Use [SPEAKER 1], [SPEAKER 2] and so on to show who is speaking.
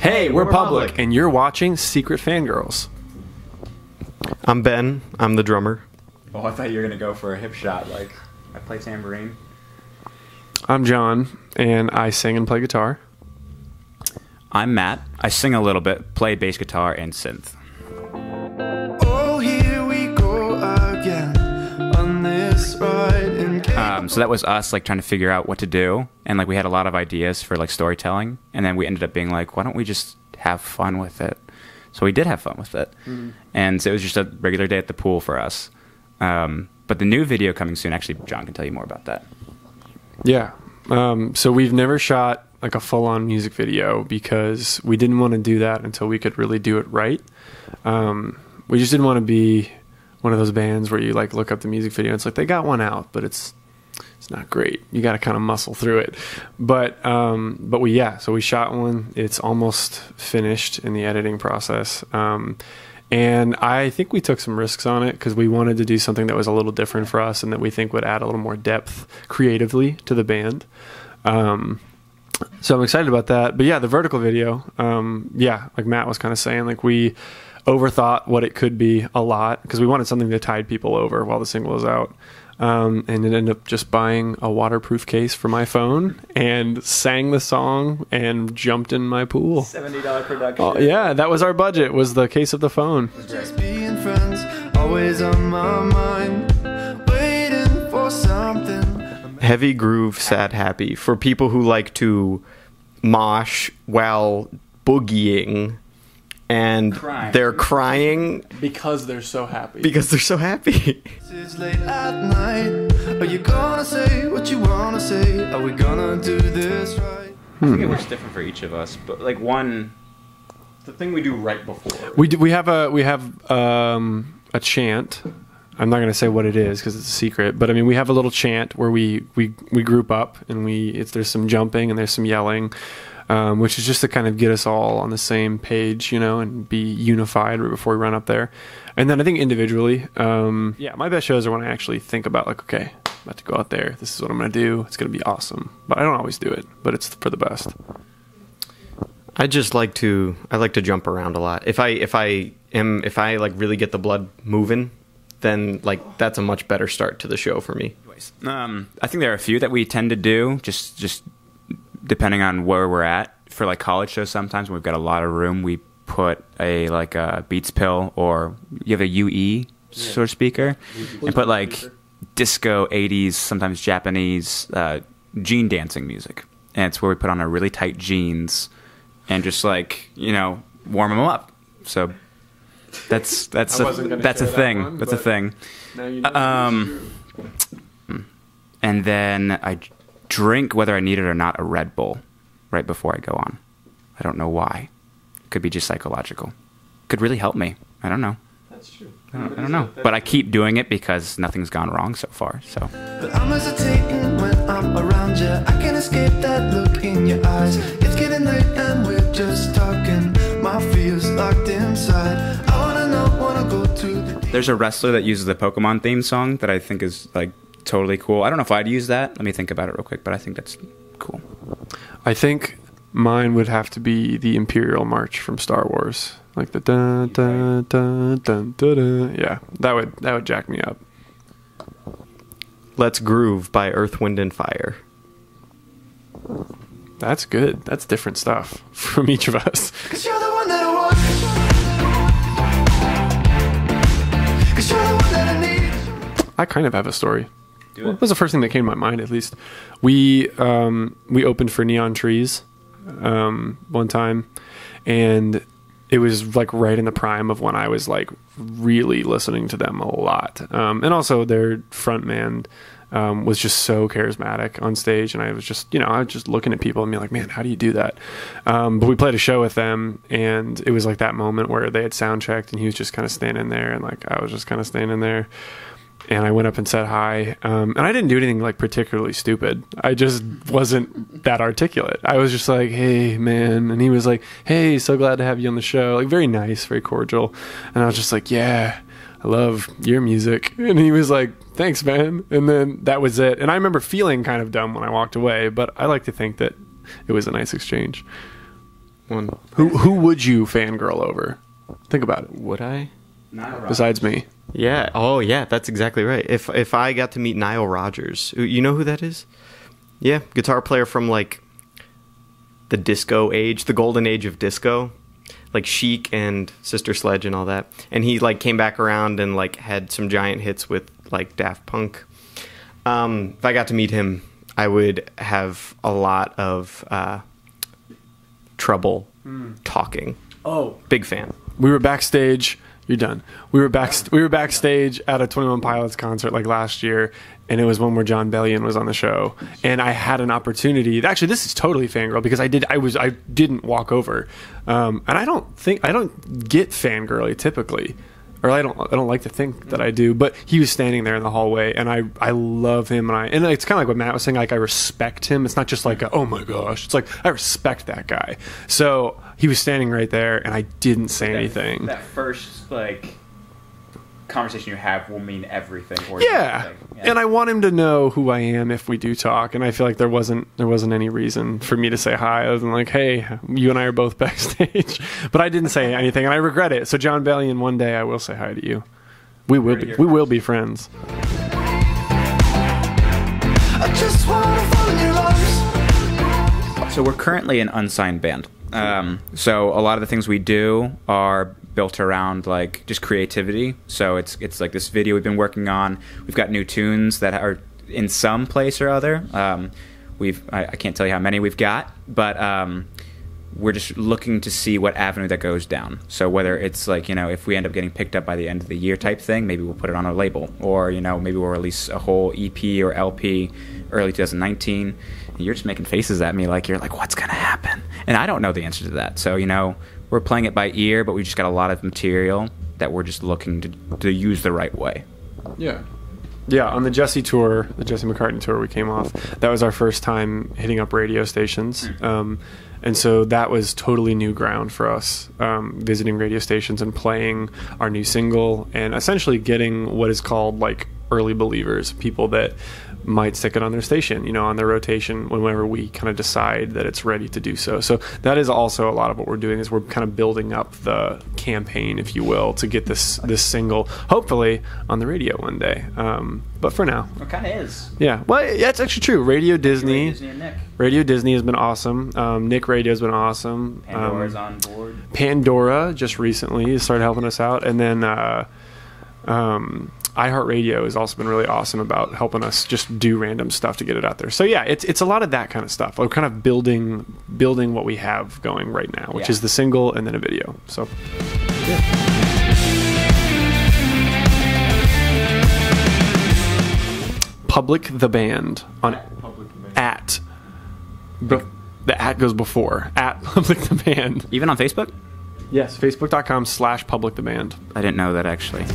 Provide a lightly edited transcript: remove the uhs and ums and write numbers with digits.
[SPEAKER 1] Hey, we're Public, and you're watching Secret Fangirls.
[SPEAKER 2] I'm Ben. I'm the drummer.
[SPEAKER 3] Oh, I thought you were going to go for a hip shot, like I play tambourine.
[SPEAKER 1] I'm John, and I sing and play guitar.
[SPEAKER 3] I'm Matt. I sing a little bit, play bass guitar and synth.
[SPEAKER 4] Oh, here we go again on this ride.
[SPEAKER 3] So that was us, like, trying to figure out what to do, and like we had a lot of ideas for like storytelling, and then we ended up being like, why don't we just have fun with it? So we did have fun with it, and so it was just a regular day at the pool for us. But the new video coming soon, actually, John can tell you more about that.
[SPEAKER 1] Yeah. So we've never shot like a full-on music video because we didn't want to do that until we could really do it right. We just didn't want to be one of those bands where you like look up the music video and it's like they got one out, but it's not great. You got to kind of muscle through it. But so we shot one. It's almost finished in the editing process. And I think we took some risks on it because we wanted to do something that was a little different for us and that we think would add a little more depth creatively to the band. So I'm excited about that. But yeah, the vertical video, like Matt was kind of saying, like we overthought what it could be a lot because we wanted something to tide people over while the single was out. And it ended up just buying a waterproof case for my phone and sang the song and jumped in my pool.
[SPEAKER 3] $70 production.
[SPEAKER 1] Oh, yeah, that was our budget, was the case of the phone.
[SPEAKER 4] Just being friends, always on my mind, waiting for something.
[SPEAKER 2] Heavy groove, sad, happy. For people who like to mosh while boogieing and they're crying
[SPEAKER 1] Because they're so happy.
[SPEAKER 4] It's late at night. Are you gonna say what you wanna say? Are we gonna do this right?
[SPEAKER 3] I think it works different for each of us, but like the thing we do right before.
[SPEAKER 1] We have a chant. I'm not going to say what it is because it's a secret, but I mean we have a little chant where we group up and there's some jumping and there's some yelling, which is just to kind of get us all on the same page, and be unified right before we run up there. And then I think individually, my best shows are when I actually think about like, okay, I'm about to go out there. This is what I'm going to do. It's going to be awesome. But I don't always do it, but it's for the best.
[SPEAKER 2] I like to jump around a lot. If I like really get the blood moving, then like that's a much better start to the show for me.
[SPEAKER 3] I think there are a few that we tend to do just depending on where we're at. For like college shows, sometimes when we've got a lot of room, we put a Beats pill, or you have a UE sort of speaker, and put like disco 80s, sometimes Japanese jean dancing music, and it's where we put on our really tight jeans and just like warm them up. So that's a thing. That's a thing. And then I drink, whether I need it or not, a Red Bull right before I go on. I don't know why. Could be just psychological. Could really help me. I don't know.
[SPEAKER 1] That's true.
[SPEAKER 3] I don't know. But I keep doing it because nothing's gone wrong so far. So.
[SPEAKER 4] But I'm hesitating when I'm around you. I can't escape that look in your eyes. It's getting late and we're just talking. My feels locked inside. I wanna go to the...
[SPEAKER 3] There's a wrestler that uses the Pokemon theme song that I think is like totally cool. I don't know if I'd use that. Let me think about it real quick, but I think that's cool.
[SPEAKER 1] I think mine would have to be the Imperial March from Star Wars, like the dun dun dun dun dun dun. Yeah, that would jack me up.
[SPEAKER 2] Let's Groove by Earth, Wind and Fire.
[SPEAKER 1] That's good. That's different stuff from each of us.
[SPEAKER 4] 'Cause you're the one that I want. 'Cause you're the one that I need.
[SPEAKER 1] I kind of have a story. Well, it was the first thing that came to my mind, at least. We opened for Neon Trees one time, and it was like right in the prime of when I was like really listening to them a lot. And also their frontman was just so charismatic on stage, and I was just looking at people and being like, man, how do you do that? But we played a show with them, and it was like that moment where they had sound checked and he was just kind of standing there, and like I was just kind of standing there. And I went up and said hi. And I didn't do anything like particularly stupid. I just wasn't that articulate. I was just like, hey, man. And he was like, hey, so glad to have you on the show. Like, very nice, very cordial. And I was just like, yeah, I love your music. And he was like, thanks, man. And then that was it. And I remember feeling kind of dumb when I walked away. But I like to think that it was a nice exchange.
[SPEAKER 2] one.
[SPEAKER 1] Who would you fangirl over? Think about it.
[SPEAKER 2] Would I?
[SPEAKER 1] Besides me.
[SPEAKER 2] Yeah. Oh, yeah. That's exactly right. If I got to meet Nile Rodgers, you know who that is? Yeah, guitar player from like the disco age, the golden age of disco, like Chic and Sister Sledge and all that. And he like came back around and like had some giant hits with like Daft Punk. If I got to meet him, I would have a lot of trouble talking.
[SPEAKER 1] Oh,
[SPEAKER 2] big fan.
[SPEAKER 1] We were backstage. You're done. We were backstage at a 21 Pilots concert like last year, and it was one where John Bellion was on the show, and I had an opportunity. Actually, this is totally fangirl because I didn't walk over, and I don't get fangirly typically, or I don't like to think that I do. But he was standing there in the hallway, and I love him, and it's kind of like what Matt was saying. Like I respect him. It's not just like oh my gosh. It's like I respect that guy. So he was standing right there, and I didn't say anything.
[SPEAKER 3] That first like conversation you have will mean everything.
[SPEAKER 1] Yeah, and I want him to know who I am if we do talk. And I feel like there wasn't any reason for me to say hi other than like, hey, you and I are both backstage. But I didn't say anything, and I regret it. So John Bellion, one day I will say hi to you. We will be friends.
[SPEAKER 4] I just wanna fall in your arms.
[SPEAKER 3] So we're currently an unsigned band. So a lot of the things we do are built around like just creativity. So it's like this video we've been working on. We've got new tunes that are in some place or other. I can't tell you how many we've got, but we're just looking to see what avenue that goes down. So whether it's like, if we end up getting picked up by the end of the year type thing, maybe we'll put it on a label, or maybe we'll release a whole EP or LP early 2019. And you're just making faces at me like you're like, what's gonna happen? And I don't know the answer to that. So we're playing it by ear, but we just got a lot of material that we're just looking to use the right way.
[SPEAKER 1] Yeah. Yeah, on the Jesse tour, the Jesse McCartney tour we came off, that was our first time hitting up radio stations. And so that was totally new ground for us, visiting radio stations and playing our new single and essentially getting what is called like early believers, people that might stick it on their station, on their rotation whenever we kind of decide that it's ready to do so. So that is also a lot of what we're doing is we're kind of building up the campaign, if you will, to get this single hopefully on the radio one day. But for now,
[SPEAKER 3] it kind of is.
[SPEAKER 1] Yeah, well, yeah, it's actually true. Radio Disney
[SPEAKER 3] and Nick.
[SPEAKER 1] Radio Disney has been awesome. Nick Radio's been awesome.
[SPEAKER 3] Pandora's on board.
[SPEAKER 1] Pandora just recently started helping us out, and then iHeartRadio has also been really awesome about helping us just do random stuff to get it out there. So yeah, it's a lot of that kind of stuff. We're kind of building what we have going right now, which is the single and then a video. So yeah. Public the Band on at the at goes before at Public the Band.
[SPEAKER 3] Even on Facebook?
[SPEAKER 1] Yes, facebook.com/Public the Band.
[SPEAKER 3] I didn't know that actually.